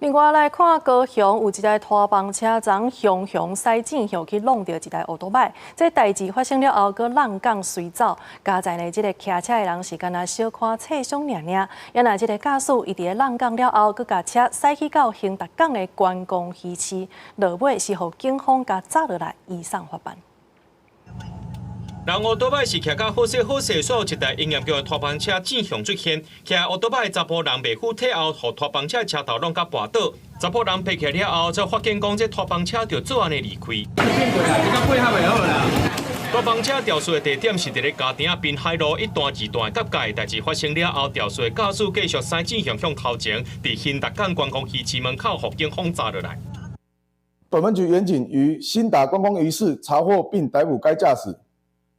另外来看高雄有一台拖帮车从雄雄西正向去弄到一台奥多麦，这代志发生了后，佮浪港随走。加在呢，这个骑车的人是敢若小看侧伤尔尔，原来这个驾驶伊伫个浪港了后，佮甲车驶去到兴达港的观光渔市，落尾是互警方甲抓落来移送法办。 人奥多麦是骑甲好势好势，所有一台营业局的拖帮车正向出现，骑奥多麦的查甫人袂赴退后，互拖帮车的车头弄甲绊倒。查甫人爬起来了后，才发现讲这拖帮车就做安尼离开。拖帮车肇事的地点是伫咧嘉庭滨海路1段2段的交界，代志发生了后，肇事的驾驶继续驶正向向头前，伫兴达港观光渔市门口，互警方抓落来。本分局员警于兴达观光渔市查获并逮捕该驾驶。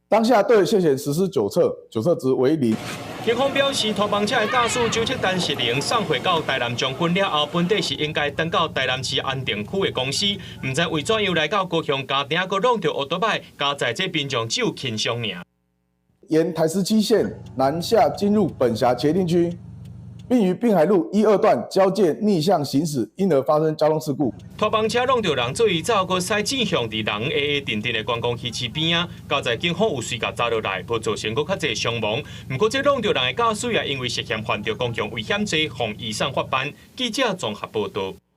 当下对涉嫌实施酒测，酒测值为0。警方表示，拖帮车的驾驶酒测单是0，送回到台南将军了后，本地是应该登到台南市安定区的公司，唔知为怎样来到高雄嘉庭，佮弄到奥多麦，加在这边上只有轻伤尔。沿台17线南下进入本辖茄定区，并于滨海路1、2段交界逆向行驶，因而发生交通事故。 拖帮车弄到人做移走，佮驶正向伫人 A 定定的观光渔市边啊，加在警方有随甲抓落来，无造成佮较侪伤亡。不过这弄到人的驾驶也因为涉嫌犯着公共危险罪，防移送法办。记者综合报道。